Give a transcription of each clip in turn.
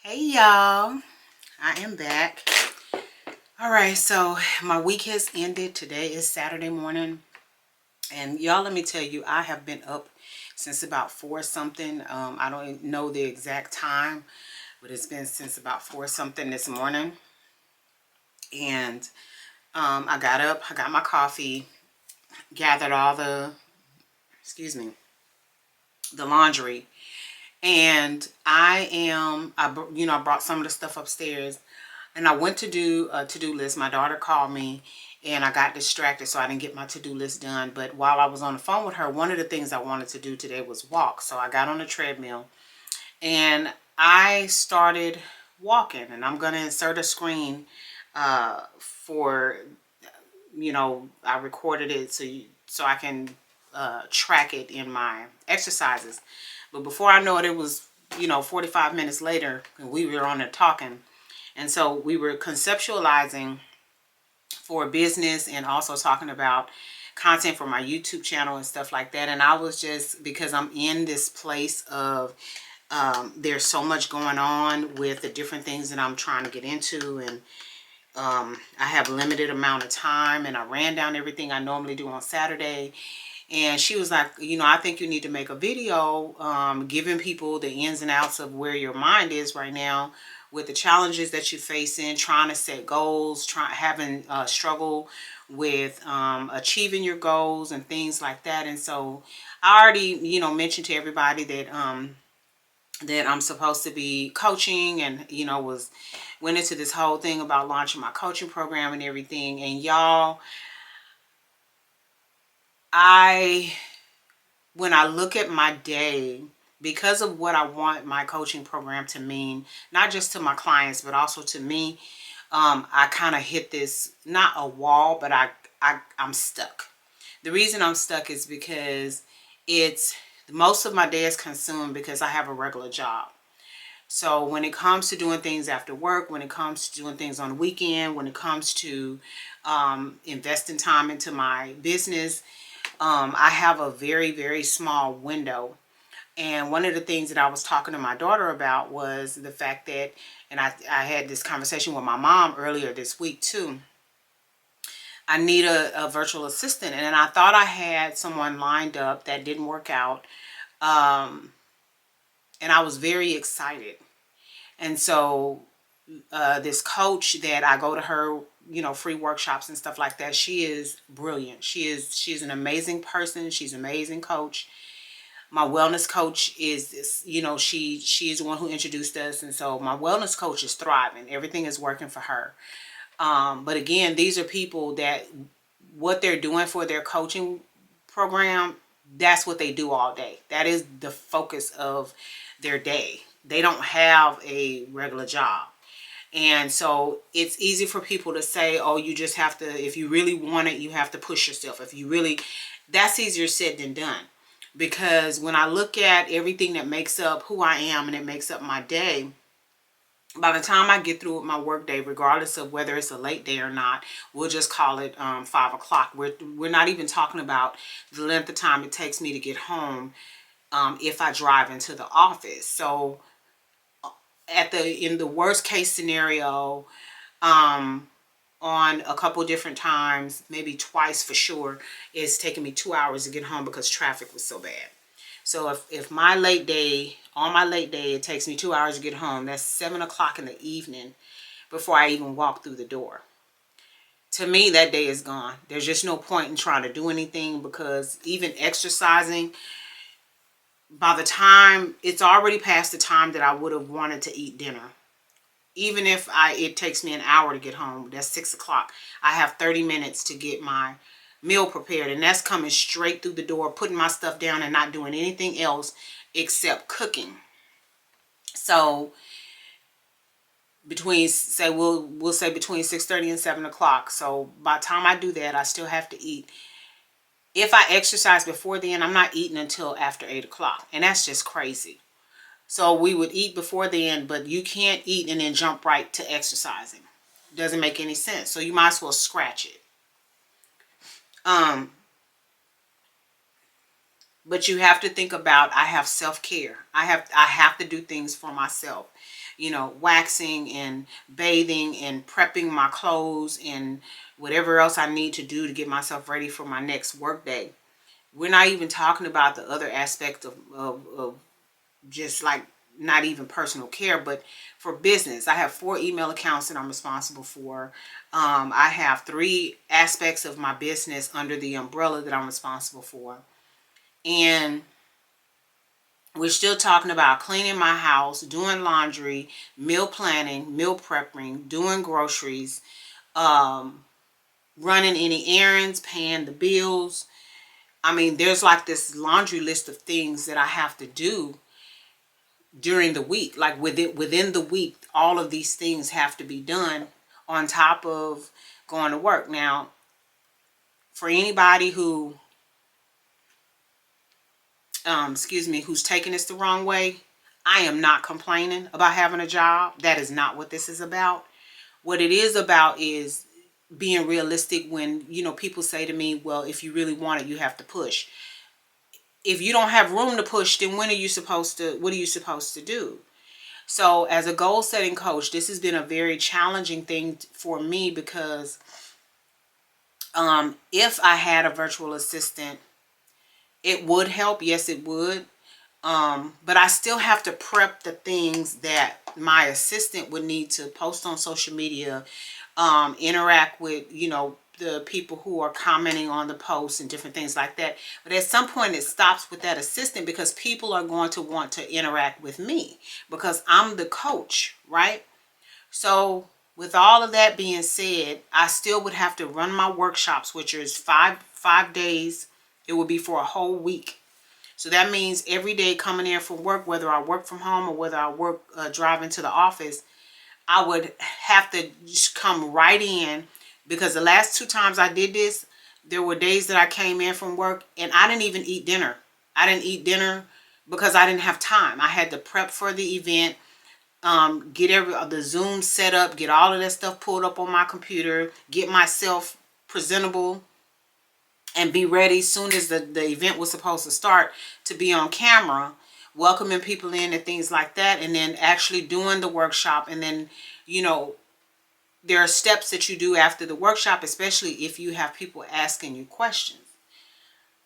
Hey y'all, I am back. All right, so my week has ended. Today is Saturday morning, and y'all, let me tell you, I have been up since about 4 something. I don't know the exact time, but it's been since about 4 something this morning. And I got up, I got my coffee, gathered all the, excuse me, the laundry, and I brought some of the stuff upstairs. And I went to do a to-do list. My daughter called me and I got distracted, so I didn't get my to-do list done. But while I was on the phone with her, one of the things I wanted to do today was walk. So I got on the treadmill and I started walking. And I'm going to insert a screen for, I recorded it so I can track it in my exercises. But before I know it, it was, 45 minutes later, and we were on there talking. And so we were conceptualizing for business and also talking about content for my YouTube channel and stuff like that. And I was just, because I'm in this place of there's so much going on with the different things that I'm trying to get into, and I have a limited amount of time, and I ran down everything I normally do on Saturday. And she was like, I think you need to make a video giving people the ins and outs of where your mind is right now with the challenges that you're facing, trying to set goals, having struggle with achieving your goals and things like that. And so I already, mentioned to everybody that I'm supposed to be coaching, and went into this whole thing about launching my coaching program and everything. And y'all, when I look at my day, because of what I want my coaching program to mean, not just to my clients, but also to me, I kind of hit this, not a wall, but I'm stuck. The reason I'm stuck is because most of my day is consumed because I have a regular job. So when it comes to doing things after work, when it comes to doing things on the weekend, when it comes to investing time into my business, I have a very, very small window. And one of the things that I was talking to my daughter about was the fact that, and I had this conversation with my mom earlier this week too, I need a virtual assistant. And I thought I had someone lined up that didn't work out. And I was very excited. And so this coach that I go to her, free workshops and stuff like that, she is brilliant. She's an amazing person. She's an amazing coach. My wellness coach is, she's the one who introduced us. And so my wellness coach is thriving. Everything is working for her. But again, these are people that what they're doing for their coaching program, that's what they do all day. That is the focus of their day. They don't have a regular job. And so it's easy for people to say, oh, you just have to, if you really want it, you have to push yourself. That's easier said than done. Because when I look at everything that makes up who I am and it makes up my day, by the time I get through with my work day, regardless of whether it's a late day or not, we'll just call it 5 o'clock. We're not even talking about the length of time it takes me to get home if I drive into the office. So in the worst case scenario, on a couple different times, maybe twice for sure, it's taking me 2 hours to get home because traffic was so bad. So if on my late day, it takes me 2 hours to get home, that's 7 o'clock in the evening before I even walk through the door. To me, that day is gone. There's just no point in trying to do anything, because even exercising, by the time, it's already past the time that I would have wanted to eat dinner. Even if it takes me an hour to get home, that's 6 o'clock. I have 30 minutes to get my meal prepared, and that's coming straight through the door, putting my stuff down and not doing anything else except cooking. So we'll say between 6:30 and 7 o'clock. So by the time I do that, I still have to eat. If I exercise before then, I'm not eating until after 8 o'clock, and that's just crazy. So we would eat before then, but you can't eat and then jump right to exercising. Doesn't make any sense. So you might as well scratch it. But you have to think about, I have self-care. I have to do things for myself. You know, waxing and bathing and prepping my clothes and whatever else I need to do to get myself ready for my next work day. We're not even talking about the other aspect of just like not even personal care, but for business. I have 4 email accounts that I'm responsible for. I have 3 aspects of my business under the umbrella that I'm responsible for. And we're still talking about cleaning my house, doing laundry, meal planning, meal prepping, doing groceries, running any errands, paying the bills. I mean, there's like this laundry list of things that I have to do during the week. Like within the week, all of these things have to be done on top of going to work. Now, for anybody who, who's taking this the wrong way, I am not complaining about having a job. That is not what this is about. What it is about is being realistic when, people say to me, well, if you really want it, you have to push. If you don't have room to push, then what are you supposed to do? So as a goal setting coach, this has been a very challenging thing for me because if I had a virtual assistant, it would help. Yes, it would. But I still have to prep the things that my assistant would need to post on social media, interact with, the people who are commenting on the posts and different things like that. But at some point it stops with that assistant because people are going to want to interact with me because I'm the coach, right? So with all of that being said, I still would have to run my workshops, which is five days. It would be for a whole week. So that means every day coming in from work, whether I work from home or whether I work driving to the office, I would have to just come right in, because the last 2 times I did this, there were days that I came in from work and I didn't even eat dinner. I didn't eat dinner because I didn't have time. I had to prep for the event, get the Zoom set up, get all of that stuff pulled up on my computer, get myself presentable, and be ready soon as the event was supposed to start to be on camera, welcoming people in and things like that, and then actually doing the workshop. And then, there are steps that you do after the workshop, especially if you have people asking you questions.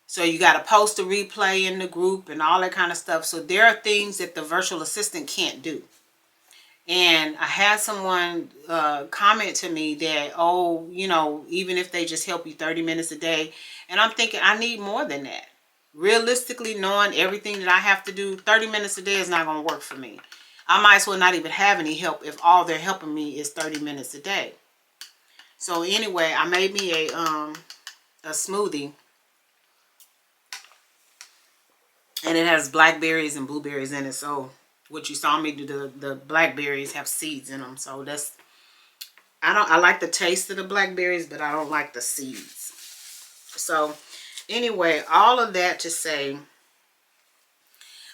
So you got to post a replay in the group and all that kind of stuff. So there are things that the virtual assistant can't do. And I had someone comment to me that, oh, even if they just help you 30 minutes a day. And I'm thinking, I need more than that. Realistically, knowing everything that I have to do, 30 minutes a day is not going to work for me. I might as well not even have any help if all they're helping me is 30 minutes a day. So anyway, I made me a smoothie. And it has blackberries and blueberries in it. So what you saw me do, the blackberries have seeds in them. So I like the taste of the blackberries, but I don't like the seeds. So anyway, all of that to say,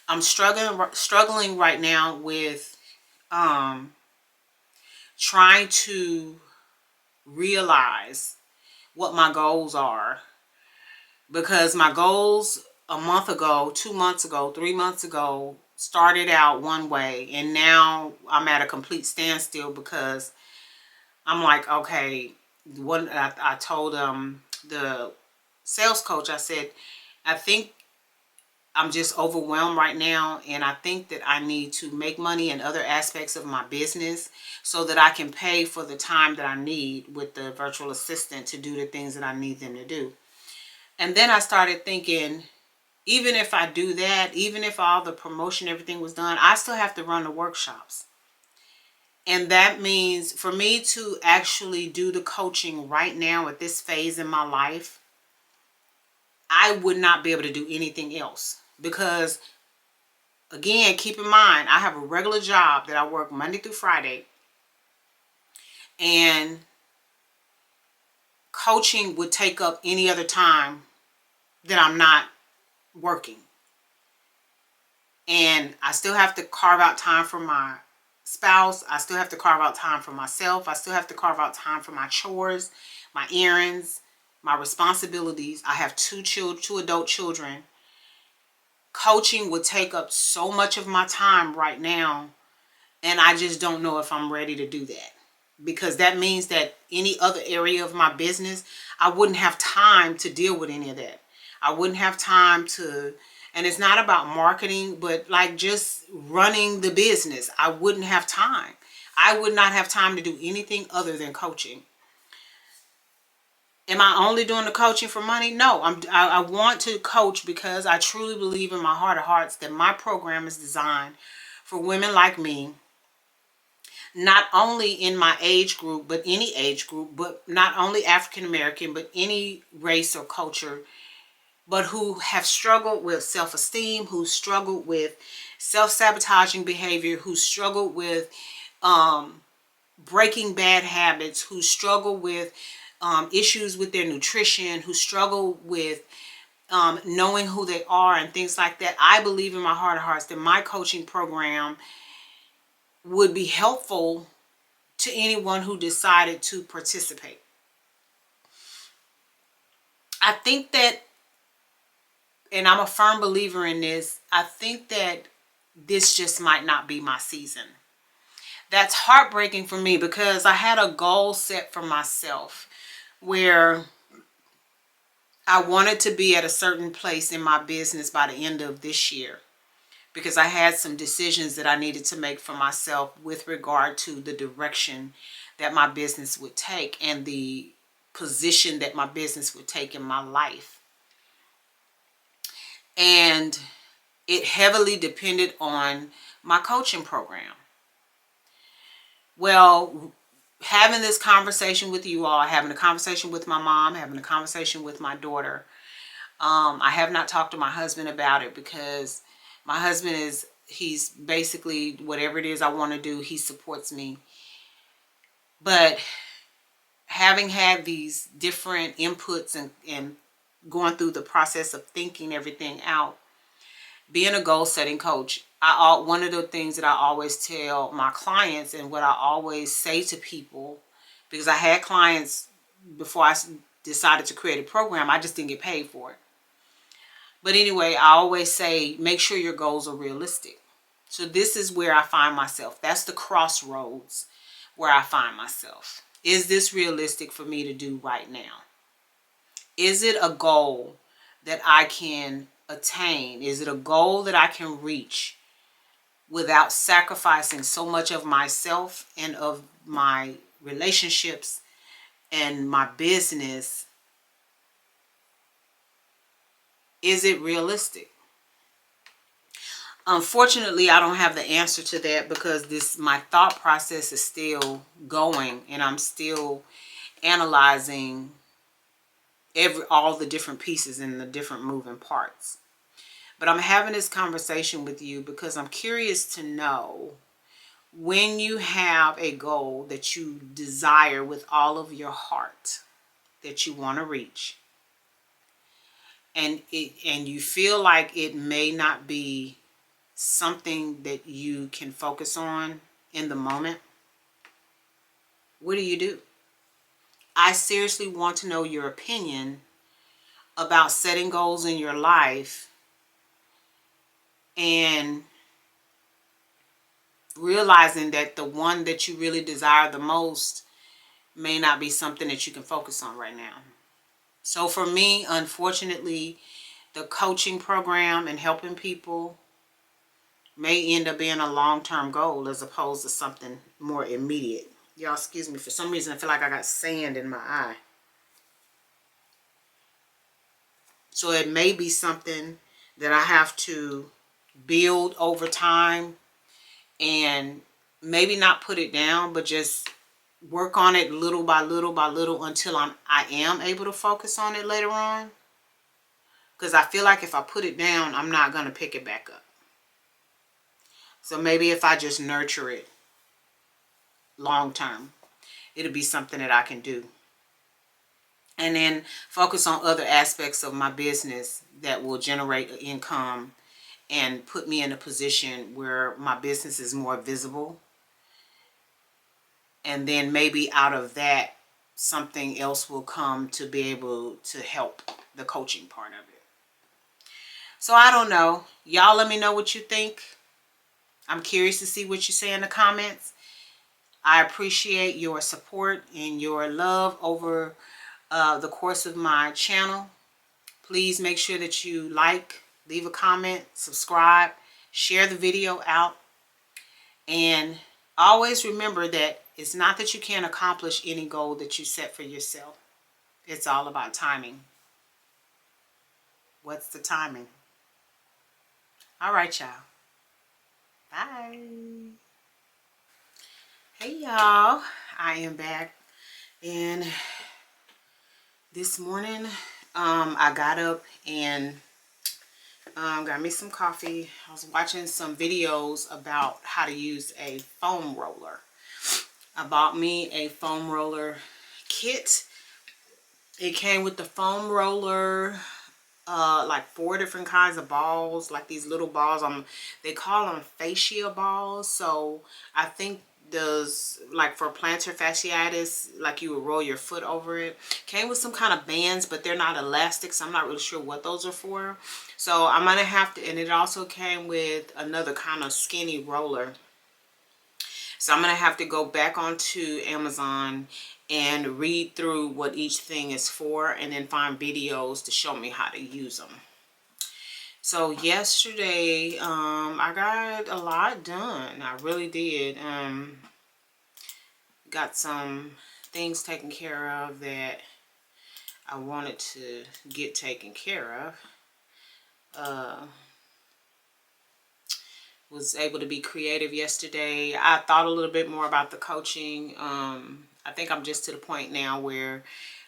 I'm struggling right now with trying to realize what my goals are, because my goals a month ago, 2 months ago, 3 months ago started out one way, and now I'm at a complete standstill because I'm like, okay, I told the sales coach, I said, I think I'm just overwhelmed right now, and I think that I need to make money in other aspects of my business so that I can pay for the time that I need with the virtual assistant to do the things that I need them to do. And then I started thinking, even if I do that, even if all the promotion, everything was done, I still have to run the workshops. And that means for me to actually do the coaching right now at this phase in my life, I would not be able to do anything else. Because, again, keep in mind, I have a regular job that I work Monday through Friday. And coaching would take up any other time that I'm not working. And I still have to carve out time for my spouse. I still have to carve out time for myself. I still have to carve out time for my chores, my errands, my responsibilities. I have two adult children. Coaching would take up so much of my time right now, and I just don't know if I'm ready to do that, because that means that any other area of my business, I wouldn't have time to deal with any of that. I wouldn't have time to, and it's not about marketing, but like just running the business. I wouldn't have time. I would not have time to do anything other than coaching. Am I only doing the coaching for money? No, I want to coach because I truly believe in my heart of hearts that my program is designed for women like me, not only in my age group, but any age group, but not only African American, but any race or culture, but who have struggled with self-esteem, who struggled with self-sabotaging behavior, who struggled with breaking bad habits, who struggle with issues with their nutrition, who struggle with knowing who they are and things like that. I believe in my heart of hearts that my coaching program would be helpful to anyone who decided to participate. I think that, and I'm a firm believer in this, I think that this just might not be my season. That's heartbreaking for me because I had a goal set for myself where I wanted to be at a certain place in my business by the end of this year, because I had some decisions that I needed to make for myself with regard to the direction that my business would take and the position that my business would take in my life. And it heavily depended on my coaching program. Well, having this conversation with you all, having a conversation with my mom, having a conversation with my daughter, I have not talked to my husband about it because my husband he's basically whatever it is I want to do, he supports me. But having had these different inputs and going through the process of thinking everything out, being a goal setting coach, one of the things that I always tell my clients and what I always say to people, because I had clients before I decided to create a program, I just didn't get paid for it. But anyway, I always say, make sure your goals are realistic. So this is where I find myself. That's the crossroads where I find myself. Is this realistic for me to do right now? Is it a goal that I can attain? Is it a goal that I can reach without sacrificing so much of myself and of my relationships and my business? Is it realistic? Unfortunately, I don't have the answer to that because my thought process is still going and I'm still analyzing all the different pieces and the different moving parts. But I'm having this conversation with you because I'm curious to know, when you have a goal that you desire with all of your heart that you want to reach, and you feel like it may not be something that you can focus on in the moment, what do? I seriously want to know your opinion about setting goals in your life and realizing that the one that you really desire the most may not be something that you can focus on right now. So for me, unfortunately, the coaching program and helping people may end up being a long-term goal as opposed to something more immediate. Y'all excuse me, for some reason I feel like I got sand in my eye. So it may be something that I have to build over time and maybe not put it down, but just work on it little by little by little until I am able to focus on it later on. Because I feel like if I put it down, I'm not going to pick it back up. So maybe if I just nurture it long term, it'll be something that I can do. And then focus on other aspects of my business that will generate income and put me in a position where my business is more visible. And then maybe out of that, something else will come to be able to help the coaching part of it. So I don't know. Y'all let me know what you think. I'm curious to see what you say in the comments. I appreciate your support and your love over the course of my channel. Please make sure that you like, leave a comment, subscribe, share the video out. And always remember that it's not that you can't accomplish any goal that you set for yourself. It's all about timing. What's the timing? All right, y'all. Bye. Hey, y'all. I am back. And this morning, I got up and got me some coffee. I was watching some videos about how to use a foam roller. I bought me a foam roller kit. It came with the foam roller, like 4 different kinds of balls, like these little balls. They call them fascia balls. So I think those, like for plantar fasciitis, like you would roll your foot over it. Came with some kind of bands, but they're not elastic, so I'm not really sure what those are for. So I'm gonna have to, and it also came with another kind of skinny roller. So I'm going to have to go back onto Amazon and read through what each thing is for, and then find videos to show me how to use them. So yesterday, I got a lot done. I really did. Got some things taken care of that I wanted to get taken care of. Was able to be creative yesterday. I thought a little bit more about the coaching. I think I'm just to the point now where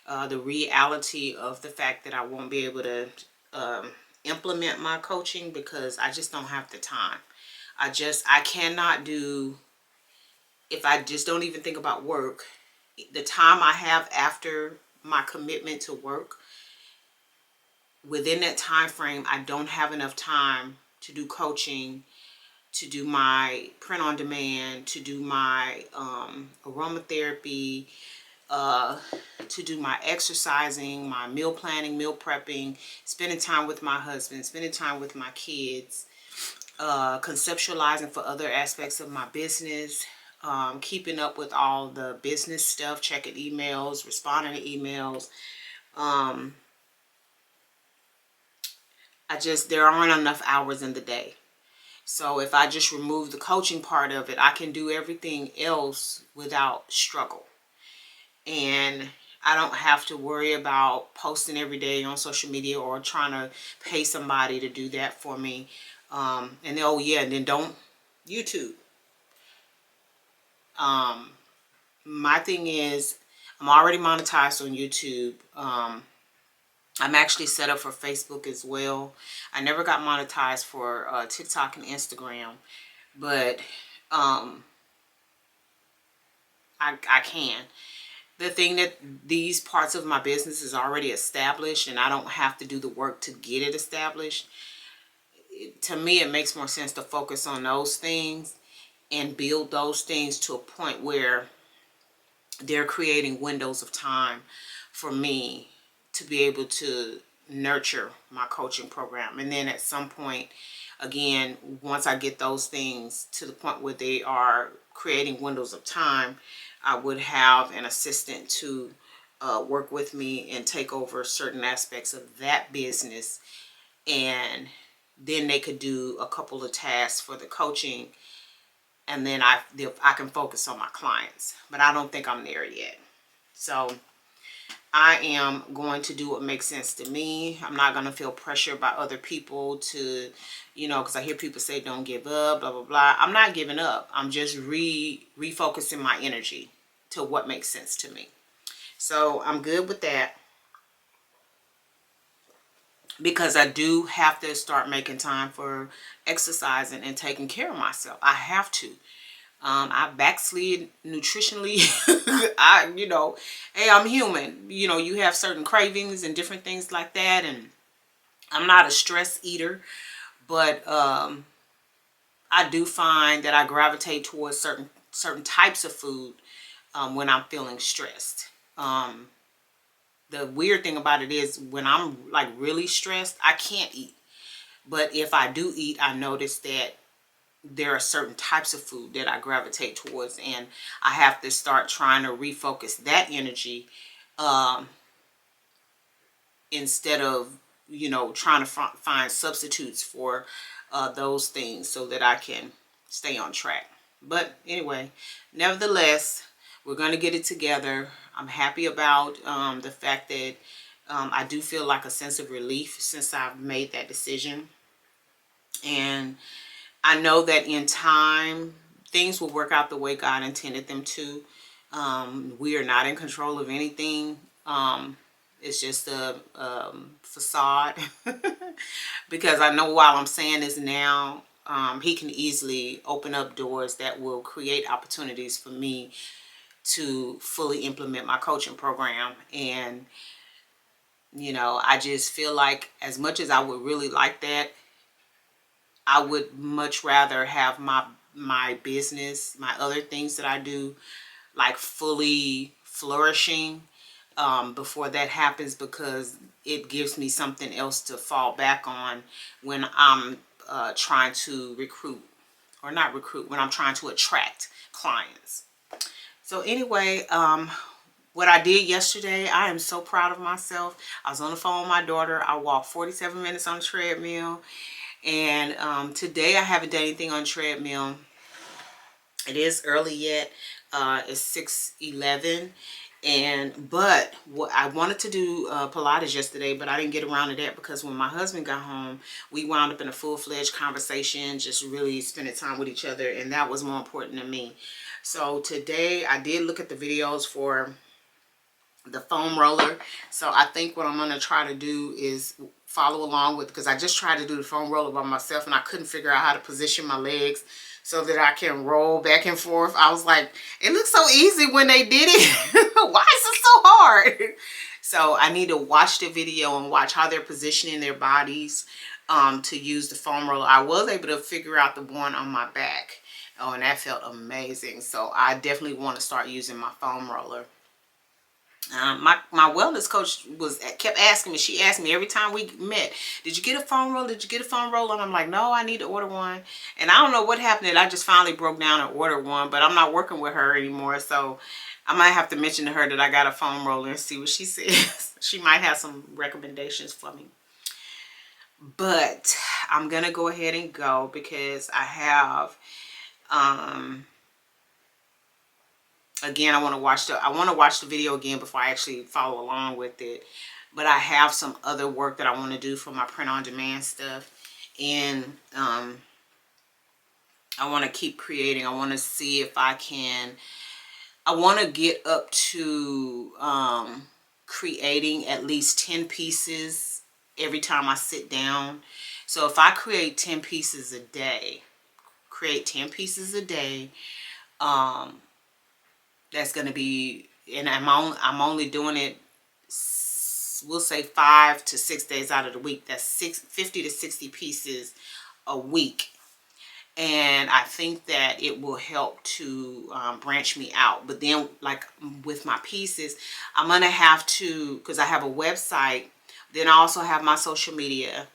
the reality of the fact that I won't be able to implement my coaching because I just don't have the time. I cannot do, if I just don't even think about work, the time I have after my commitment to work, within that time frame, I don't have enough time to do coaching, to do my print on demand, to do my aromatherapy, to do my exercising, my meal planning, meal prepping, spending time with my husband, spending time with my kids, conceptualizing for other aspects of my business, keeping up with all the business stuff, checking emails, responding to emails. There aren't enough hours in the day. So if I just remove the coaching part of it, I can do everything else without struggle. And I don't have to worry about posting every day on social media or trying to pay somebody to do that for me. And then, oh yeah, and then don't YouTube. My thing is, I'm already monetized on YouTube. I'm actually set up for Facebook as well. I never got monetized for TikTok and Instagram, but I can. The thing that these parts of my business is already established and I don't have to do the work to get it established. To me, it makes more sense to focus on those things and build those things to a point where they're creating windows of time for me to be able to nurture my coaching program. And then at some point, again, once I get those things to the point where they are creating windows of time, I would have an assistant to work with me and take over certain aspects of that business. And then they could do a couple of tasks for the coaching. And then I can focus on my clients. But I don't think I'm there yet. So I am going to do what makes sense to me. I'm not going to feel pressure by other people to, because I hear people say don't give up, blah, blah, blah. I'm not giving up. I'm just refocusing my energy to what makes sense to me. So I'm good with that, because I do have to start making time for exercising and taking care of myself. I have to. I backslid nutritionally. Hey, I'm human. You have certain cravings and different things like that. And I'm not a stress eater, but I do find that I gravitate towards certain types of food when I'm feeling stressed. The weird thing about it is when I'm like really stressed, I can't eat. But if I do eat, I notice that there are certain types of food that I gravitate towards, and I have to start trying to refocus that energy, um, instead of, you know, trying to find substitutes for those things so that I can stay on track. But anyway, nevertheless, we're going to get it together. I'm happy about the fact that I do feel like a sense of relief since I've made that decision. And I know that in time, things will work out the way God intended them to. We are not in control of anything. It's just a facade. Because I know while I'm saying this now, he can easily open up doors that will create opportunities for me to fully implement my coaching program. And, you know, I just feel like as much as I would really like that, I would much rather have my business, my other things that I do, like fully flourishing before that happens, because it gives me something else to fall back on when I'm trying to recruit, or not recruit, when I'm trying to attract clients. So anyway, what I did yesterday, I am so proud of myself. I was on the phone with my daughter. I walked 47 minutes on the treadmill. And today I haven't done anything on treadmill. It is early yet. It's 6:11. But what I wanted to do Pilates yesterday, but I didn't get around to that because when my husband got home, we wound up in a full-fledged conversation, just really spending time with each other, and that was more important to me. So today I did look at the videos for the foam roller. So I think what I'm going to try to do is follow along with, because I just tried to do the foam roller by myself and I couldn't figure out how to position my legs so that I can roll back and forth. I was like, it looks so easy when they did it. Why is it so hard? So I need to watch the video and watch how they're positioning their bodies to use the foam roller. I was able to figure out the one on my back. Oh, and that felt amazing. So I definitely want to start using my foam roller. My wellness coach kept asking me. She asked me every time we met, did you get a foam roller? Did you get a foam roller? And I'm like, no, I need to order one. And I don't know what happened. I just finally broke down and ordered one, but I'm not working with her anymore. So I might have to mention to her that I got a foam roller and see what she says. She might have some recommendations for me. But I'm going to go ahead and go because I have, again, I want to watch the video again before I actually follow along with it. But I have some other work that I want to do for my print-on-demand stuff. And I want to keep creating. I want to see if I want to get up to creating at least 10 pieces every time I sit down. So if I create 10 pieces a day, that's going to be, and I'm only doing it, we'll say 5 to 6 days out of the week. That's 50 to 60 pieces a week. And I think that it will help to branch me out. But then, like with my pieces, I'm going to have to, because I have a website, then I also have my social media,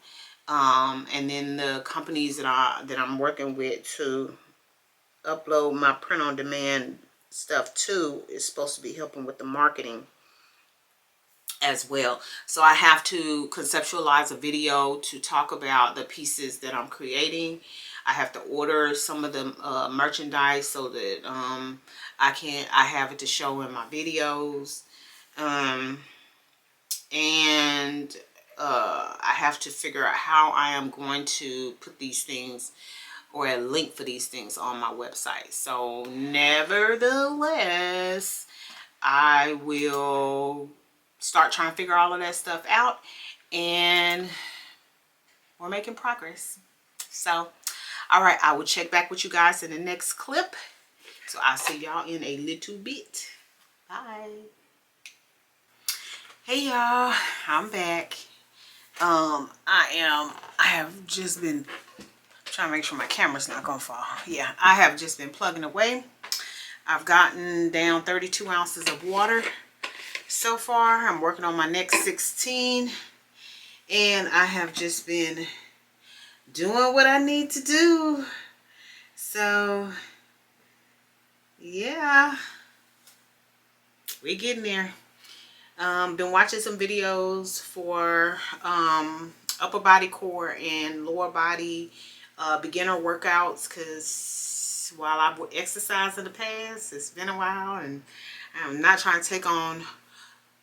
and then the companies that I'm working with to upload my print-on-demand stuff too is supposed to be helping with the marketing as well. So I have to conceptualize a video to talk about the pieces that I'm creating. I have to order some of the merchandise so that I have it to show in my videos, and I have to figure out how I am going to put these things, or a link for these things, on my website. So nevertheless, I will start trying to figure all of that stuff out, and we're making progress. So all right, I will check back with you guys in the next clip. So I'll see y'all in a little bit. Bye. Hey y'all, I'm back. I have just been trying to make sure my camera's not gonna fall. Yeah, I have just been plugging away. I've gotten down 32 ounces of water so far. I'm working on my next 16, and I have just been doing what I need to do. So yeah, we getting there. Been watching some videos for upper body core and lower body beginner workouts, because while I've exercised in the past, it's been a while, and I'm not trying to take on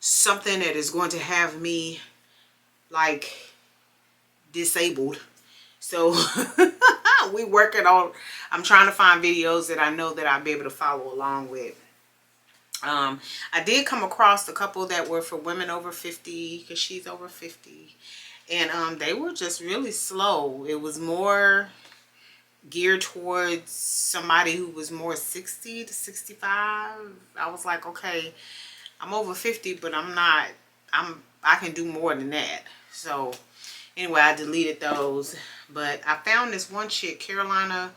something that is going to have me like disabled. So we working on, I'm trying to find videos that I know that I'll be able to follow along with. I did come across a couple that were for women over 50, because she's over 50, and they were just really slow. It was more geared towards somebody who was more 60 to 65. I was like, okay, I'm over 50, but I can do more than that. So anyway, I deleted those, but I found this one chick, Carolina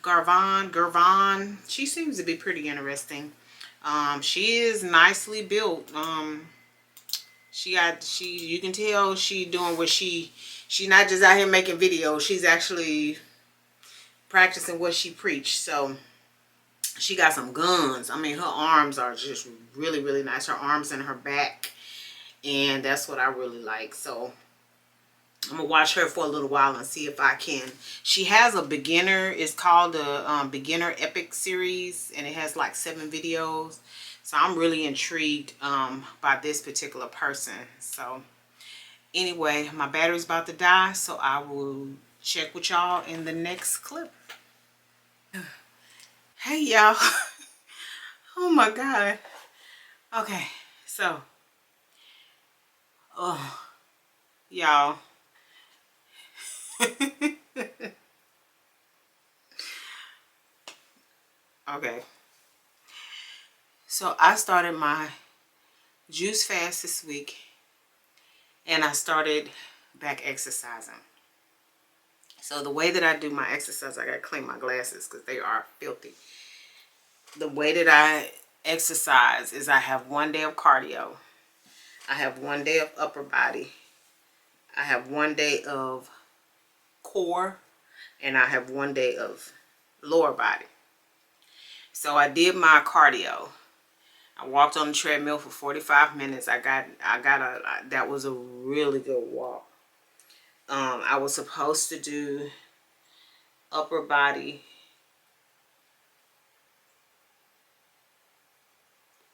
Garvan. She seems to be pretty interesting. She is nicely built. You can tell she doing what she not just out here making videos. She's actually practicing what she preached. So she got some guns. I mean, her arms are just really, really nice. Her arms and her back. And that's what I really like. So I'm gonna watch her for a little while and see if I can. She has a beginner. It's called the Beginner Epic series, and it has like 7 videos. So I'm really intrigued by this particular person. So anyway, my battery's about to die, so I will check with y'all in the next clip. Hey y'all. Oh my god. Okay, so y'all. Okay, so I started my juice fast this week, and I started back exercising. So the way that I do my exercise, I gotta clean my glasses because they are filthy. The way that I exercise is I have 1 day of cardio, I have 1 day of upper body, I have 1 day of core, and I have 1 day of lower body. So I did my cardio. I walked on the treadmill for 45 minutes. That was a really good walk. I was supposed to do upper body.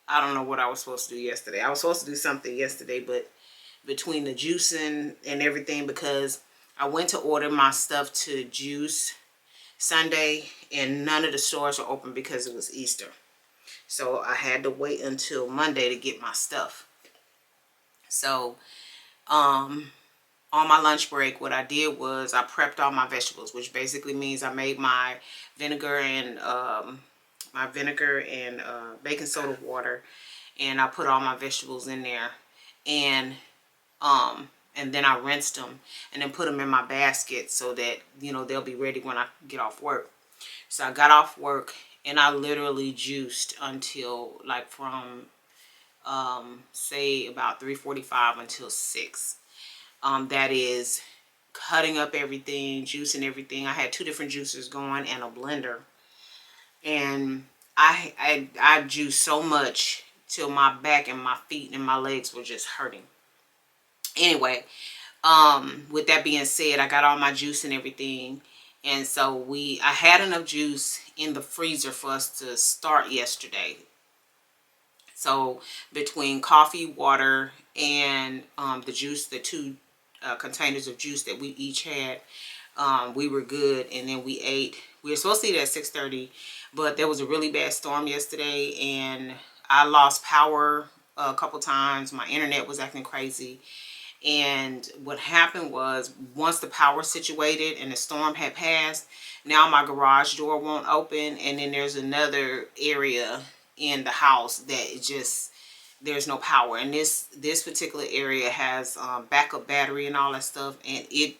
I don't know what I was supposed to do yesterday. I was supposed to do something yesterday, but between the juicing and everything, because I went to order my stuff to juice Sunday, and none of the stores were open because it was Easter. So I had to wait until Monday to get my stuff. So on my lunch break, what I did was I prepped all my vegetables, which basically means I made my vinegar and baking soda water, and I put all my vegetables in there, and then I rinsed them and then put them in my basket so that, you know, they'll be ready when I get off work. So I got off work and I literally juiced until like from say about 3:45 until 6. That is cutting up everything, juicing everything. I had 2 different juicers going and a blender, and I juiced so much till my back and my feet and my legs were just hurting. Anyway, with that being said, I got all my juice and everything, and so I had enough juice in the freezer for us to start yesterday. So between coffee, water, and the juice, the 2 containers of juice that we each had, we were good. And then we ate. We were supposed to eat at 6:30, but there was a really bad storm yesterday, and I lost power a couple times. My internet was acting crazy. And what happened was, once the power situated and the storm had passed, now my garage door won't open, and then there's another area in the house that just, there's no power. And this particular area has backup battery and all that stuff, and it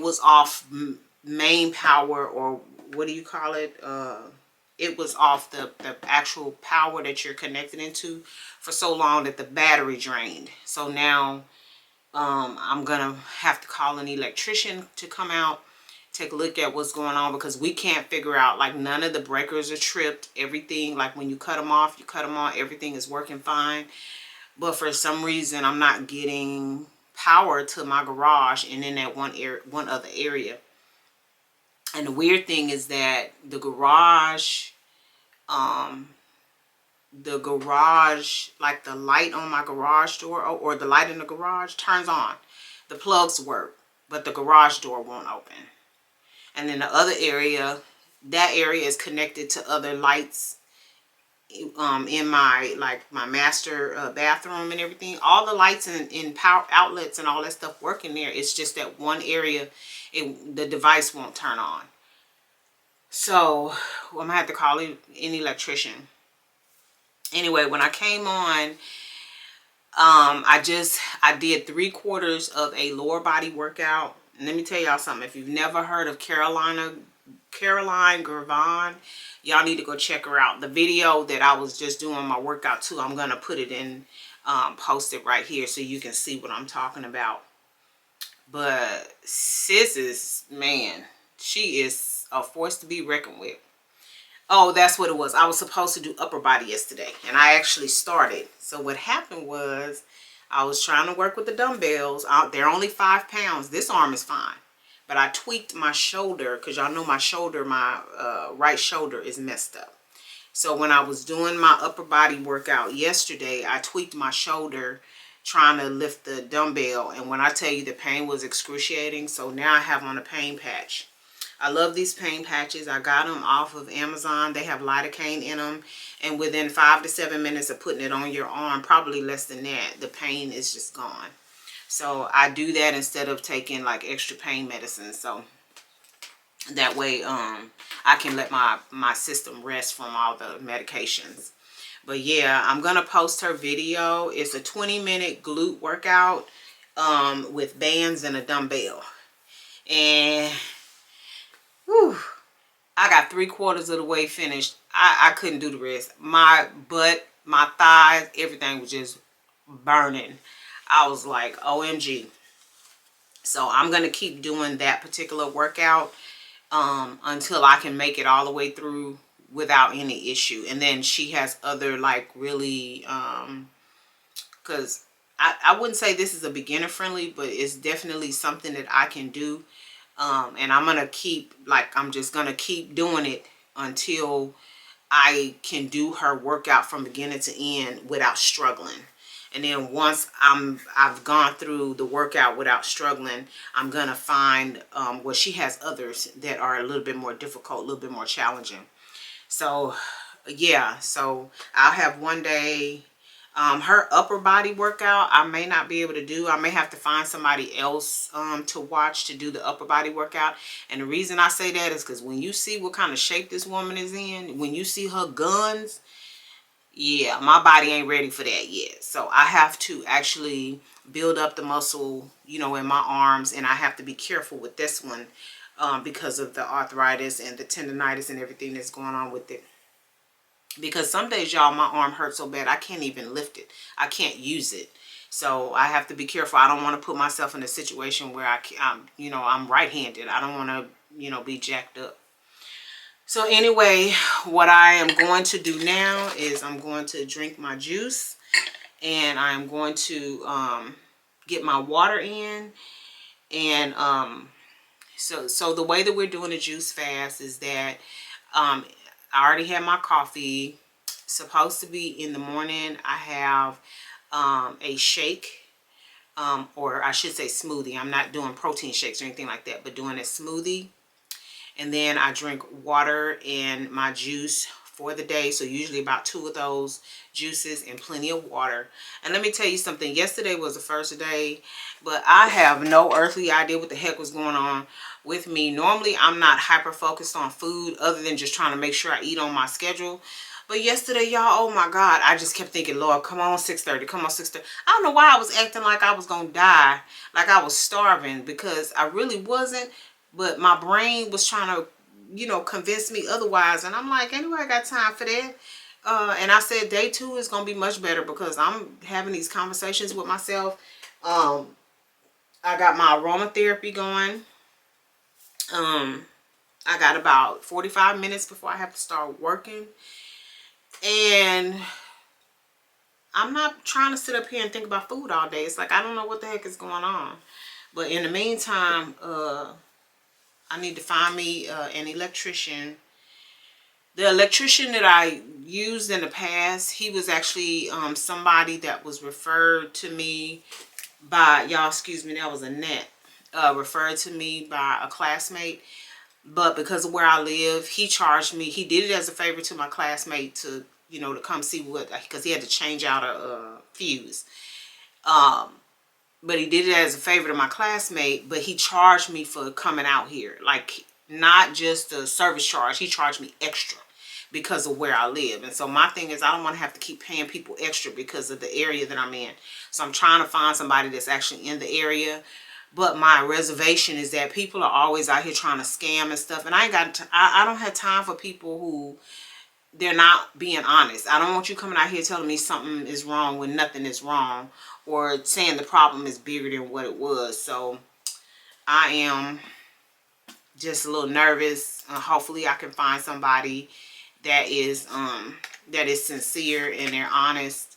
was off main power, or what do you call it? It was off the actual power that you're connected into for so long that the battery drained. So now I'm gonna have to call an electrician to come out take a look at what's going on, because we can't figure out, like, none of the breakers are tripped. Everything, like, when you cut them off, you cut them on, everything is working fine. But for some reason, I'm not getting power to my garage and in that one other area. And the weird thing is that the garage, like the light on my garage door, or the light in the garage turns on. The plugs work, but the garage door won't open. And then the other area, that area is connected to other lights in my, like, my master bathroom and everything. All the lights in power outlets and all that stuff work in there. It's just that one area, the device won't turn on. So I'm gonna have to call an electrician. Anyway, when I came on, I did 3/4 of a lower body workout. And let me tell y'all something. If you've never heard of Caroline Gervon, y'all need to go check her out. The video that I was just doing my workout too, I'm gonna put it in, post it right here so you can see what I'm talking about. But sis is, man, she is a force to be reckoned with. Oh, that's what it was. I was supposed to do upper body yesterday, and I actually started. So what happened was, I was trying to work with the dumbbells. They're only 5 pounds. This arm is fine. But I tweaked my shoulder, because y'all know my shoulder, my right shoulder is messed up. So when I was doing my upper body workout yesterday, I tweaked my shoulder trying to lift the dumbbell. And when I tell you, the pain was excruciating. So now I have on a pain patch. I love these pain patches. I got them off of Amazon. They have lidocaine in them. And within 5 to 7 minutes of putting it on your arm, probably less than that, the pain is just gone. So I do that instead of taking like extra pain medicine. So that way I can let my system rest from all the medications. But yeah, I'm going to post her video. It's a 20-minute glute workout with bands and a dumbbell. And whew, I got 3/4 of the way finished. I couldn't do the rest. My butt, my thighs, everything was just burning. I was like, OMG. So I'm going to keep doing that particular workout until I can make it all the way through without any issue. And then she has other, like, really, because I wouldn't say this is a beginner friendly, but it's definitely something that I can do. And I'm going to keep, like, I'm just going to keep doing it until I can do her workout from beginning to end without struggling. And then once I've gone through the workout without struggling, I'm going to find, well, she has others that are a little bit more difficult, a little bit more challenging. So, yeah, so I'll have one day, her upper body workout, I may not be able to do. I may have to find somebody else to watch to do the upper body workout. And the reason I say that is because when you see what kind of shape this woman is in, when you see her guns, yeah, my body ain't ready for that yet. So I have to actually build up the muscle, you know, in my arms. And I have to be careful with this one because of the arthritis and the tendonitis and everything that's going on with it. Because some days, y'all, my arm hurts so bad I can't even lift it. I can't use it. So I have to be careful. I don't want to put myself in a situation where I'm right-handed. I don't want to, be jacked up. So anyway, what I am going to do now is I'm going to drink my juice, and I'm going to get my water in. And so the way that we're doing a juice fast is that I already had my coffee. Supposed to be in the morning. I have a shake, or I should say smoothie. I'm not doing protein shakes or anything like that, but doing a smoothie. And then I drink water and my juice for the day. So usually about 2 of those juices and plenty of water. And let me tell you something. Yesterday was the first day, but I have no earthly idea what the heck was going on with me. Normally, I'm not hyper focused on food other than just trying to make sure I eat on my schedule. But yesterday, y'all, oh my God, I just kept thinking, Lord, come on, 6:30, come on, 6:30. I don't know why I was acting like I was going to die, like I was starving, because I really wasn't. But my brain was trying to, convince me otherwise. And I'm like, anyway, I got time for that. And I said day 2 is going to be much better because I'm having these conversations with myself. I got my aromatherapy going. I got about 45 minutes before I have to start working. And I'm not trying to sit up here and think about food all day. It's like, I don't know what the heck is going on. But in the meantime, I need to find me an electrician. The electrician that I used in the past, he was actually somebody that was referred to me by, y'all excuse me, that was a net. Referred to me by a classmate. But because of where I live, he charged me. He did it as a favor to my classmate to, you know, to come see what, because he had to change out a fuse. But he did it as a favor to my classmate, but he charged me for coming out here. Like, not just a service charge. He charged me extra because of where I live. And so my thing is, I don't want to have to keep paying people extra because of the area that I'm in. So I'm trying to find somebody that's actually in the area. But my reservation is that people are always out here trying to scam and stuff. And I don't have time for people who, they're not being honest. I don't want you coming out here telling me something is wrong when nothing is wrong, or saying the problem is bigger than what it was. So I am just a little nervous. Hopefully I can find somebody that is sincere and they're honest.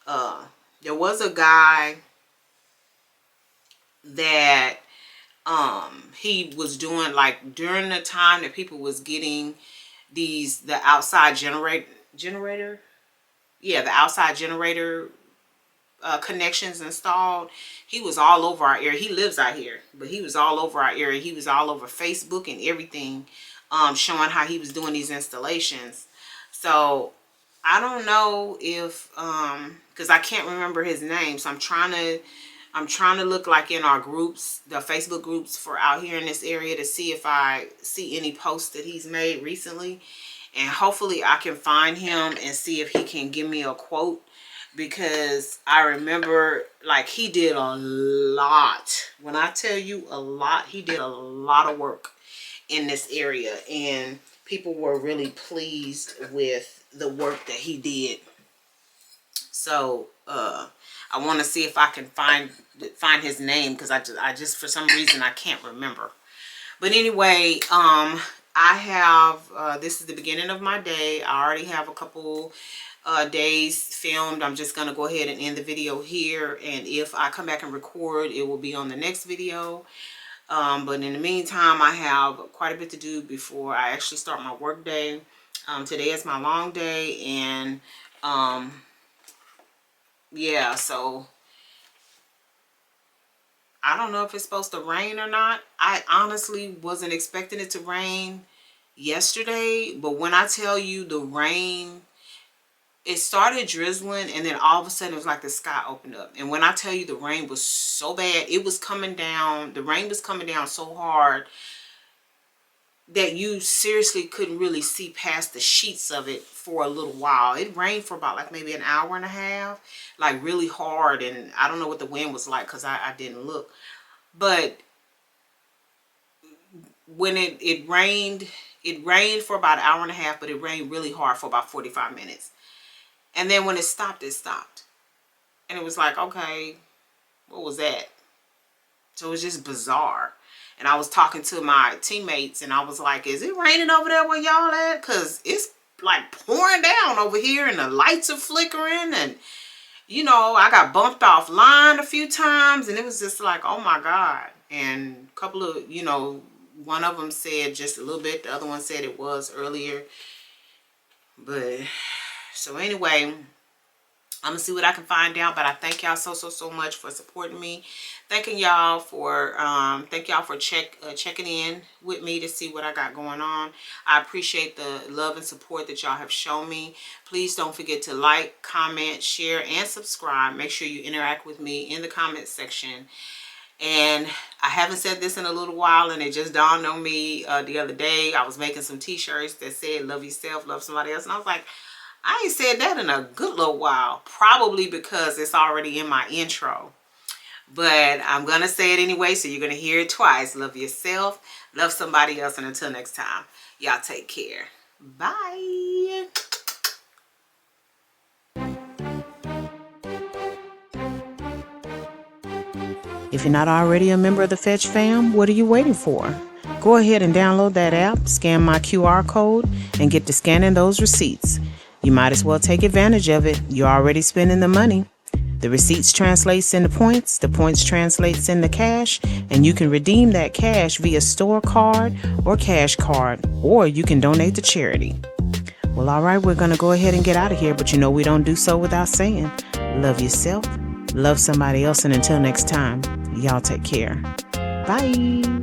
There was a guy that he was doing, like, during the time that people was getting the outside generator connections installed. He was all over our area. He lives out here, but he was all over our area. He was all over Facebook and everything, showing how he was doing these installations. So I don't know if because I can't remember his name, so I'm trying to look, like, in our groups, the Facebook groups for out here in this area, to see if I see any posts that he's made recently. And hopefully I can find him and see if he can give me a quote. Because I remember, like, he did a lot. When I tell you a lot, he did a lot of work in this area. And people were really pleased with the work that he did. So, I want to see if I can find his name, because I just for some reason I can't remember. But anyway, I have this is the beginning of my day. I already have a couple days filmed. I'm just gonna go ahead and end the video here, and if I come back and record, it will be on the next video. But in the meantime, I have quite a bit to do before I actually start my work day. Today is my long day, and yeah, so I don't know if it's supposed to rain or not. I honestly wasn't expecting it to rain yesterday, but when I tell you the rain, it started drizzling, and then all of a sudden it was like the sky opened up. And when I tell you the rain was so bad, it was coming down, the rain was coming down so hard that you seriously couldn't really see past the sheets of it for a little while. It rained for about, like, maybe an hour and a half, like, really hard. And I don't know what the wind was like, because I didn't look. But when it rained for about an hour and a half, but it rained really hard for about 45 minutes. And then when it stopped, it stopped. And it was like, okay, what was that? So it was just bizarre. And I was talking to my teammates, and I was like, is it raining over there where y'all at? Because it's, like, pouring down over here, and the lights are flickering. And, you know, I got bumped off line a few times, and it was just like, oh, my God. And a couple of, you know, one of them said just a little bit. The other one said it was earlier. But, so anyway, I'm gonna see what I can find out. But I thank y'all so much for supporting me. Thank y'all for checking in with me to see what I got going on. I appreciate the love and support that y'all have shown me. Please don't forget to like, comment, share, and subscribe. Make sure you interact with me in the comment section. And I haven't said this in a little while, and it just dawned on me the other day. I was making some t-shirts that said love yourself, love somebody else, and I was like, I ain't said that in a good little while. Probably because it's already in my intro. But I'm going to say it anyway, so you're going to hear it twice. Love yourself, love somebody else, and until next time, y'all take care. Bye. If you're not already a member of the Fetch fam, what are you waiting for? Go ahead and download that app, scan my QR code, and get to scanning those receipts. You might as well take advantage of it. You're already spending the money. The receipts translates into points, the points translates into cash, and you can redeem that cash via store card or cash card, or you can donate to charity. Well, all right, we're going to go ahead and get out of here, but you know we don't do so without saying, love yourself, love somebody else, and until next time, y'all take care. Bye.